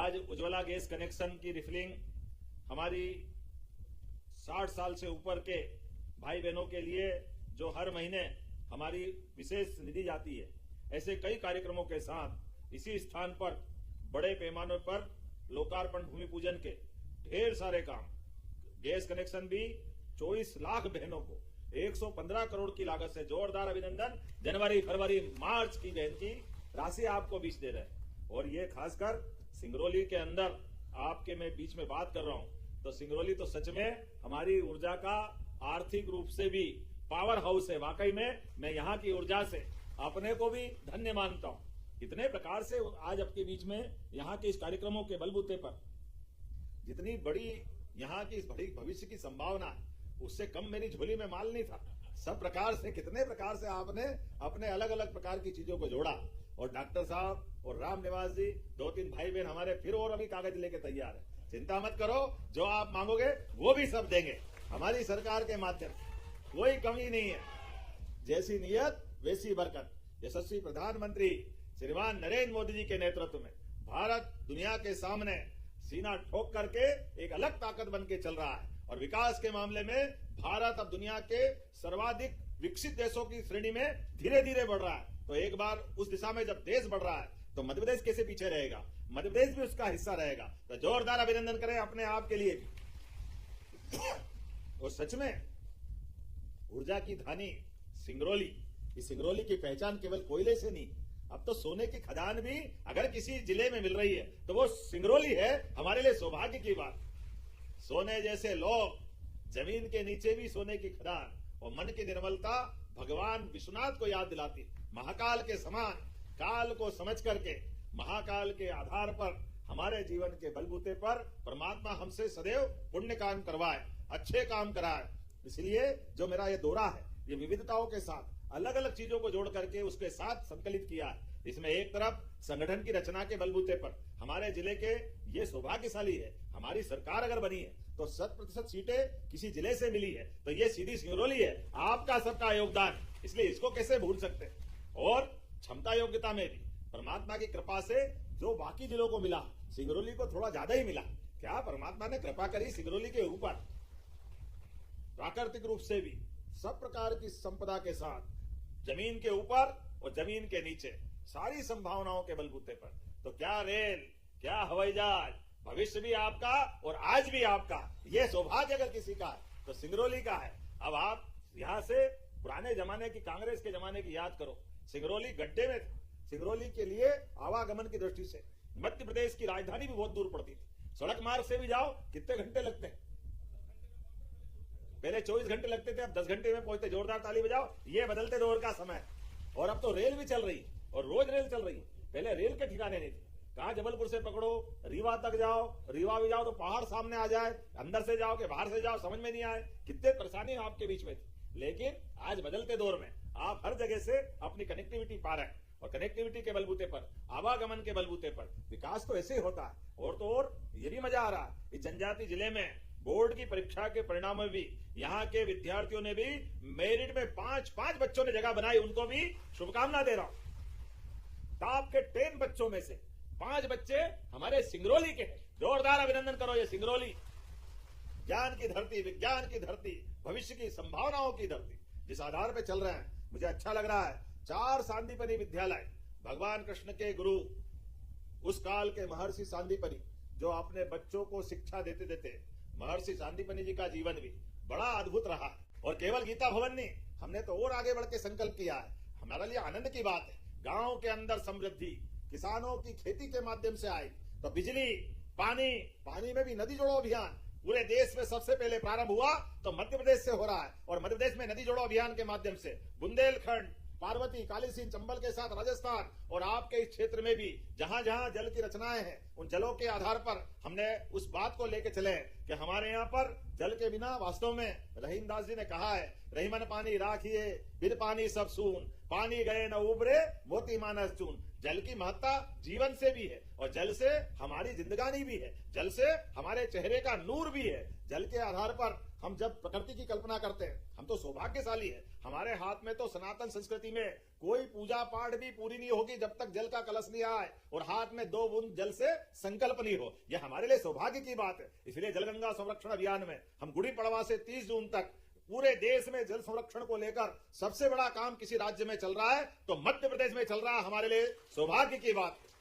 आज Ujjwala gas connection की refilling हमारी 60 साल से ऊपर के भाई बहनों के लिए जो हर महीने हमारी विशेष निधि जाती है, ऐसे कई कार्यक्रमों के साथ इसी स्थान पर बड़े पैमाने पर लोकार्पण भूमि पूजन के ढेर सारे काम, गैस कनेक्शन भी 24 लाख बहनों को 115 करोड़ की लागत से जोरदार अभिनंदन। जनवरी फरवरी मार्च की बहन की राशि आपको बीच दे रहे हैं। और ये खासकर सिंगरौली के अंदर आपके मैं बीच में बात कर रहा हूं, तो सिंगरौली तो सच में हमारी ऊर्जा का आर्थिक रूप से भी पावर हाउस है। वाकई में मैं यहाँ की ऊर्जा से अपने को भी धन्य मानता हूं। इतने प्रकार से आज आपके बीच में यहाँ के इस कार्यक्रमों के बलबूते पर जितनी बड़ी यहाँ की इस बड़ी भविष्य की संभावना है, उससे कम मेरी झोली में माल नहीं था। सब प्रकार से कितने प्रकार से आपने अपने अलग अलग प्रकार की चीजों को जोड़ा। और डॉक्टर साहब और राम निवास जी, 2-3 भाई बहन हमारे फिर और अभी कागज लेके तैयार है। चिंता मत करो, जो आप मांगोगे वो भी सब देंगे हमारी सरकार के माध्यम से, कोई कमी नहीं है। जैसी नियत वैसी बरकत। यशस्वी प्रधानमंत्री श्रीमान नरेंद्र मोदी जी के नेतृत्व में भारत दुनिया के सामने सीना ठोक करके एक अलग ताकत बन के चल रहा है। और विकास के मामले में भारत अब दुनिया के सर्वाधिक विकसित देशों की श्रेणी में धीरे धीरे बढ़ रहा है। तो एक बार उस दिशा में जब देश बढ़ रहा है तो मध्य प्रदेश कैसे पीछे रहेगा? मध्य प्रदेश भी उसका हिस्सा रहेगा। तो जोरदार अभिनंदन करें अपने आप के लिए भी। और सच में ऊर्जा की धानी सिंगरौली, इस सिंगरौली की पहचान केवल कोयले से नहीं, अब तो सोने की खदान भी अगर किसी जिले में मिल रही है तो वो सिंगरौली है। हमारे लिए सौभाग्य की बात। सोने जैसे लोग, जमीन के नीचे भी सोने की खदान, और मन की निर्मलता भगवान विश्वनाथ को याद दिलाती। महाकाल के समान काल को समझ करके महाकाल के आधार पर हमारे जीवन के बलबूते पर परमात्मा हमसे सदैव पुण्य काम करवाए, अच्छे काम कराए। इसलिए जो मेरा ये दौरा है, ये विविधताओं के साथ अलग अलग चीजों को जोड़ करके उसके साथ संकलित किया है। इसमें एक तरफ संगठन की रचना के बलबूते पर हमारे जिले के ये सौभाग्यशाली है, हमारी सरकार अगर बनी है तो 100% सीटें किसी जिले से मिली है, तो ये सीधी सिंगरौली है। आपका सबका योगदान, इसलिए इसको कैसे भूल सकते। और क्षमता योग्यता में भी परमात्मा की कृपा से जो बाकी जिलों को मिला, सिंगरौली को थोड़ा ज्यादा ही मिला। क्या परमात्मा ने कृपा करी सिंगरौली के ऊपर, प्राकृतिक रूप से भी सब प्रकार की संपदा के साथ, जमीन के ऊपर और जमीन के नीचे सारी संभावनाओं के बलबूते पर। तो क्या रेल, क्या हवाई जहाज, भविष्य भी आपका और आज भी आपका। ये सौभाग्य अगर किसी का है तो सिंगरौली का है। अब आप यहां से पुराने जमाने की, कांग्रेस के जमाने की याद करो। सिंगरौली गड्ढे में थी। सिंगरौली के लिए आवागमन की दृष्टि से मध्य प्रदेश की राजधानी भी बहुत दूर पड़ती थी। सड़क मार्ग से भी जाओ कितने घंटे लगते हैं? पहले 24 घंटे लगते थे, अब 10 घंटे में पहुंचते। जोरदार ताली बजाओ। ये बदलते दौर का समय। और अब तो रेल भी चल रही और रोज रेल चल रही। पहले रेल के ठिकाने नहीं थे। कहा जबलपुर से पकड़ो, रीवा तक जाओ, रीवा भी जाओ तो पहाड़ सामने आ जाए, अंदर से जाओ कि बाहर से जाओ समझ में नहीं आए। कितने परेशानी आपके बीच में थी। लेकिन आज बदलते दौर में आप हर जगह से अपनी कनेक्टिविटी पा रहे हैं। और कनेक्टिविटी के बलबूते पर, आवागमन के बलबूते पर विकास तो ऐसे ही होता है। और तो और ये भी मजा आ रहा है, इस जनजाति जिले में बोर्ड की परीक्षा के परिणाम में भी यहाँ के विद्यार्थियों ने भी मेरिट में 5 बच्चों ने जगह बनाई। उनको भी शुभकामना दे रहा हूं। टॉप के 10 बच्चों में से 5 बच्चे हमारे सिंगरौली के हैं। जोरदार अभिनंदन करो। ये सिंगरौली ज्ञान की धरती, विज्ञान की धरती, भविष्य की संभावनाओं की धरती, जिस आधार पर चल रहे हैं, मुझे अच्छा लग रहा है। 4 सांदीपनि विद्यालय, भगवान कृष्ण के गुरु, उस काल के महर्षि सांदीपनि, जो अपने बच्चों को शिक्षा देते देते, महर्षि सांदीपनि जी का जीवन भी बड़ा अद्भुत रहा है। और केवल गीता भवन नहीं, हमने तो और आगे बढ़ के संकल्प किया है। हमारे लिए आनंद की बात है, गांव के अंदर समृद्धि, किसानों की खेती के माध्यम से आई। तो बिजली, पानी में भी नदी जोड़ो अभियान पूरे देश में सबसे पहले प्रारंभ हुआ तो मध्य प्रदेश से हो रहा है। और मध्य प्रदेश में नदी जोड़ो अभियान के माध्यम से बुंदेलखंड, पार्वती, काली सिंह, चंबल के साथ राजस्थान और आपके इस क्षेत्र में भी जहां जहां जल की रचनाएं हैं, उन जलों के आधार पर हमने उस बात को लेकर चले कि हमारे यहाँ पर जल के बिना, वास्तव में रहीमदास जी ने कहा है, रहीमन पानी राखिए, बिन पानी सब सून, पानी गए न उबरे, मोती मानस चून। जल की महत्ता जीवन से भी है और जल से हमारी जिंदगानी भी है, जल से हमारे चेहरे का नूर भी है। जल के आधार पर हम जब प्रकृति की कल्पना करते हैं, हम तो सौभाग्यशाली है। हमारे हाथ में तो सनातन संस्कृति में कोई पूजा पाठ भी पूरी नहीं होगी जब तक जल का कलश नहीं आए और हाथ में 2 बूंद जल से संकल्प नहीं हो। यह हमारे लिए सौभाग्य की बात है। इसलिए जलगंगा संरक्षण अभियान में हम गुड़ी पड़वा से 30 जून तक पूरे देश में जल संरक्षण को लेकर सबसे बड़ा काम किसी राज्य में चल रहा है तो मध्य प्रदेश में चल रहा है। हमारे लिए सौभाग्य की बात है।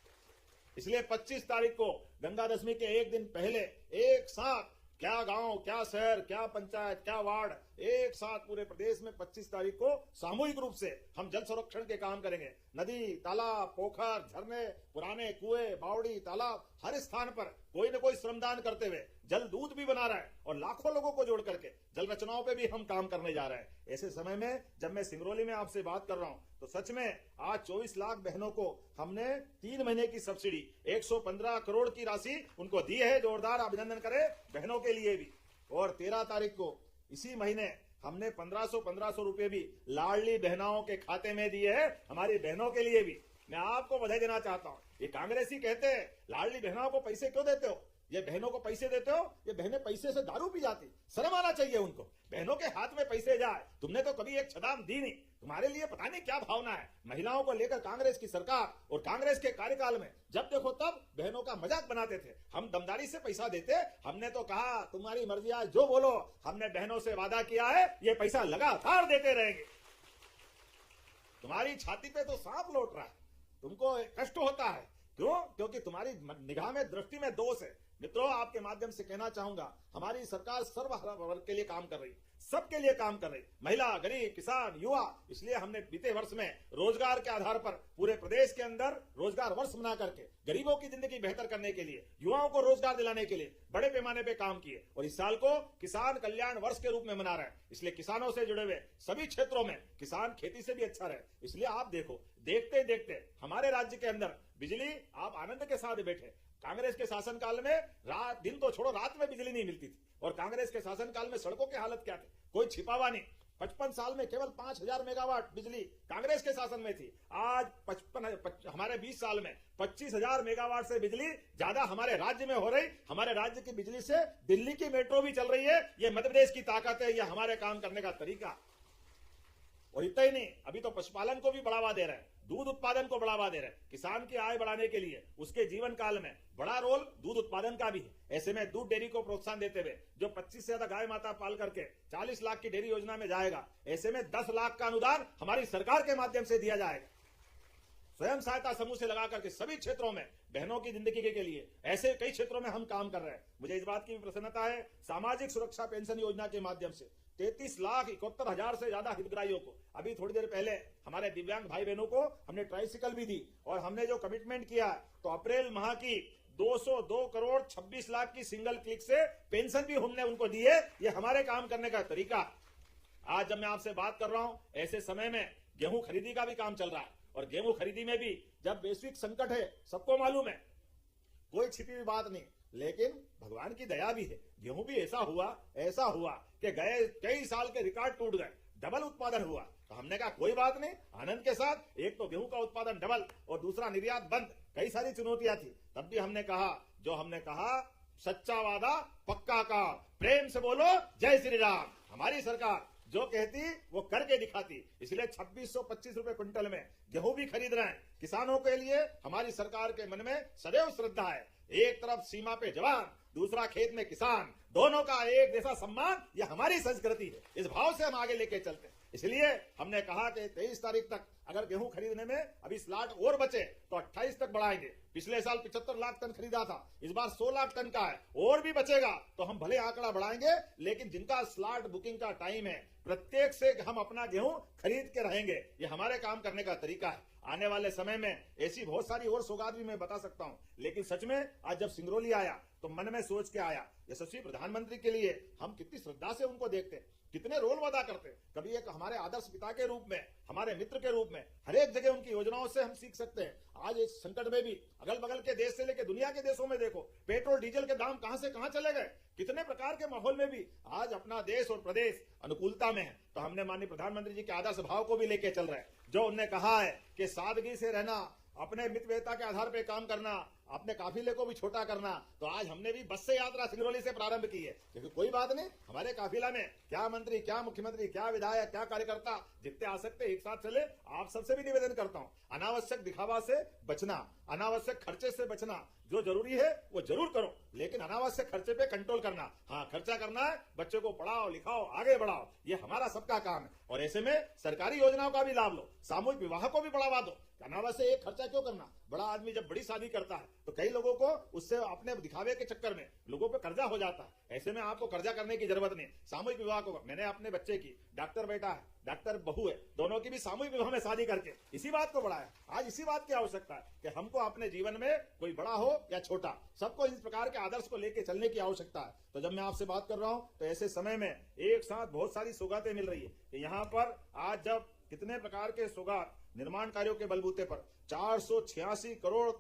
इसलिए 25 तारीख को गंगा दशमी के एक दिन पहले एक साथ क्या गांव, क्या शहर, क्या पंचायत, क्या वार्ड, एक साथ पूरे प्रदेश में 25 तारीख को सामूहिक रूप से हम जल संरक्षण के काम करेंगे। नदी, तालाब, पोखर, झरने, पुराने कुएं, बावड़ी, तालाब, हर स्थान पर कोई न कोई श्रमदान करते हुए जल दूत भी बना रहा है और लाखों लोगों को जोड़ करके जल रचनाओं पे भी हम काम करने जा रहे हैं। ऐसे समय में जब मैं सिंगरौली में आपसे बात कर रहा हूं तो सच में आज 24 लाख बहनों को हमने 3 महीने की सब्सिडी 115 करोड़ की राशि उनको दी है। जोरदार अभिनंदन करें बहनों के लिए भी। और 13 तारीख को इसी महीने हमने 1500 रुपए भी लाडली बहनाओं के खाते में दिए हैं, हमारी बहनों के लिए भी। मैं आपको बधाई देना चाहता हूं। ये कांग्रेसी कहते हैं लाडली बहनों को पैसे क्यों देते हो, ये बहनों को पैसे देते हो, ये बहनें पैसे से दारू पी जाती। शर्म आना चाहिए उनको। बहनों के हाथ में पैसे जाए, तुमने तो कभी एक छदाम दी नहीं। तुम्हारे लिए पता नहीं क्या भावना है। महिलाओं को लेकर कांग्रेस की सरकार और कांग्रेस के कार्यकाल में जब देखो तब बहनों का मजाक बनाते थे। हम दमदारी से पैसा देते, हमने तो कहा तुम्हारी मर्जी, आज जो बोलो। हमने बहनों से वादा किया है ये पैसा लगातार देते रहेंगे। तुम्हारी छाती पे तो सांप लौट रहा है, तुमको कष्ट होता है। क्यों? क्योंकि तुम्हारी निगाह में, दृष्टि में दोष है। मित्रों, आपके माध्यम से कहना चाहूंगा हमारी सरकार सर्व वर्ग के लिए काम कर रही, सबके लिए काम कर रही, महिला, गरीब, किसान, युवा। इसलिए हमने बीते वर्ष में रोजगार के आधार पर पूरे प्रदेश के अंदर रोजगार वर्ष बना करके गरीबों की जिंदगी बेहतर करने के लिए, युवाओं को रोजगार दिलाने के लिए बड़े पैमाने पे काम किए और इस साल को किसान कल्याण वर्ष के रूप में मना रहे हैं। इसलिए किसानों से जुड़े हुए सभी क्षेत्रों में किसान खेती से भी अच्छा रहे। इसलिए आप देखो, देखते देखते हमारे राज्य के अंदर बिजली आप आनंद के साथ बैठे। कांग्रेस के शासनकाल में रात, दिन तो छोड़ो, रात में बिजली नहीं मिलती थी। और कांग्रेस के शासनकाल में सड़कों की हालत क्या थी, कोई छिपावा नहीं। 55 साल में केवल 5000 मेगावाट बिजली कांग्रेस के शासन में थी। आज हमारे 20 साल में 25,000 मेगावाट से बिजली ज्यादा हमारे राज्य में हो रही। हमारे राज्य की बिजली से दिल्ली की मेट्रो भी चल रही है। ये मध्य प्रदेश की ताकत है, ये हमारे काम करने का तरीका। और इतना ही नहीं, अभी तो पशुपालन को भी बढ़ावा दे रहे हैं, दूध उत्पादन को बढ़ावा दे रहे हैं। किसान की आय बढ़ाने के लिए उसके जीवन काल में बड़ा रोल दूध उत्पादन का भी है। ऐसे में दूध डेयरी को प्रोत्साहन देते हुए जो 25 से ज्यादा गाय माता पाल करके 40 लाख की डेयरी योजना में जाएगा, ऐसे में 10 लाख का अनुदान हमारी सरकार के माध्यम से दिया जाएगा। स्वयं सहायता समूह से लगा करके सभी क्षेत्रों में बहनों की जिंदगी के लिए ऐसे कई क्षेत्रों में हम काम कर रहे हैं। मुझे इस बात की भी प्रसन्नता है, सामाजिक सुरक्षा पेंशन योजना के माध्यम से 33,71,000 से ज्यादा हितग्राहियों को, अभी थोड़ी देर पहले हमारे दिव्यांग भाई बहनों को हमने ट्राइसिकल भी दी। और हमने जो कमिटमेंट किया तो अप्रैल माह की 202 करोड़ 26 लाख की सिंगल क्लिक से पेंशन भी हमने उनको दी है। ये हमारे काम करने का तरीका। आज जब मैं आपसे बात कर रहा हूं, ऐसे समय में गेहूं खरीदी का भी काम चल रहा है। और गेहूं खरीदी में भी जब वैश्विक संकट है, सबको मालूम है, कोई छिपी हुई बात नहीं, लेकिन भगवान की दया भी है। गेहूं भी ऐसा हुआ कि गए कई साल के रिकॉर्ड टूट गए, डबल उत्पादन हुआ। तो हमने कहा कोई बात नहीं, आनंद के साथ। एक तो गेहूं का उत्पादन डबल और दूसरा निर्यात बंद, कई सारी चुनौतियां थी। तब भी हमने कहा सच्चा वादा पक्का काम, प्रेम से बोलो जय श्री राम। हमारी सरकार जो कहती वो करके दिखाती। इसलिए 2625 रुपए क्विंटल में गेहूं भी खरीद रहे हैं। किसानों के लिए हमारी सरकार के मन में सदैव श्रद्धा है। एक तरफ सीमा पे जवान, दूसरा खेत में किसान, दोनों का एक जैसा सम्मान, यह हमारी संस्कृति है। इस भाव से हम आगे लेके चलते हैं। इसलिए हमने कहा कि 23 तारीख तक अगर गेहूं खरीदने में अभी स्लॉट और बचे तो 28 तक बढ़ाएंगे। पिछले साल 75 लाख टन खरीदा था, इस बार 100 लाख टन का है, और भी बचेगा तो हम भले आंकड़ा बढ़ाएंगे। लेकिन जिनका स्लॉट बुकिंग का टाइम है, प्रत्येक से हम अपना गेहूं खरीद के रहेंगे। ये हमारे काम करने का तरीका है। आने वाले समय में ऐसी बहुत सारी और सौगात भी मैं बता सकता हूं। लेकिन सच में आज जब सिंगरौली आया तो मन में सोच के आया, यशस्वी प्रधानमंत्री के लिए हम कितनी श्रद्धा से उनको देखते हैं, कितने रोल अदा करते हैं। कभी एक हमारे आदर्श पिता के रूप में, हमारे मित्र के रूप में, हर एक जगह उनकी योजनाओं से हम सीख सकते हैं। आज इस संकट में भी अगल बगल के देश से लेकर दुनिया के देशों में देखो, पेट्रोल डीजल के दाम कहां से कहां चले गए। कितने प्रकार के माहौल में भी आज अपना देश और प्रदेश अनुकूलता में है। तो हमने माननीय प्रधानमंत्री जी के आदर्श भाव को भी लेके चल रहे हैं। जो उन्होंने कहा है कि सादगी से रहना, अपने मितव्ययिता के आधार पर काम करना, अपने काफिले को भी छोटा करना। तो आज हमने भी बस से यात्रा सिंगरौली से प्रारंभ की है, क्योंकि कोई बात नहीं, हमारे काफिला में क्या मंत्री, क्या मुख्यमंत्री, क्या विधायक, क्या कार्यकर्ता जितने आ सकते एक साथ चले। आप सबसे भी निवेदन करता हूं, अनावश्यक दिखावा से बचना, अनावश्यक खर्चे से बचना। जो जरूरी है वो जरूर करो, लेकिन अनावश्यक खर्चे पे कंट्रोल करना। हाँ, खर्चा करना है, बच्चे को पढ़ाओ, लिखाओ, आगे बढ़ाओ, ये हमारा सबका काम है। और ऐसे में सरकारी योजनाओं का भी लाभ लो, सामूहिक विवाह को भी बढ़ावा दो। अनावश्यक एक खर्चा क्यों करना? बड़ा आदमी जब बड़ी शादी करता है तो कई लोगों को उससे अपने दिखावे के चक्कर में लोगों पे कर्जा हो जाता है। ऐसे में आपको कर्जा करने की जरूरत नहीं। सामूहिक विवाह को, मैंने अपने बच्चे की, डॉक्टर बेटा है, डॉक्टर बहू है, दोनों की भी सामूहिक विवाह में शादी करके इसी बात को बढ़ाया। आज इसी बात की आवश्यकता है कि हमको अपने जीवन में कोई बड़ा हो या छोटा, सबको इस प्रकार के आदर्श को लेकर चलने की आवश्यकता है। तो जब मैं आपसे बात कर रहा हूं तो ऐसे समय में एक साथ बहुत सारी सौगातें मिल रही है कि यहाँ पर आज जब कितने प्रकार के सौगात निर्माण कार्यों के बलबूते पर 486 करोड़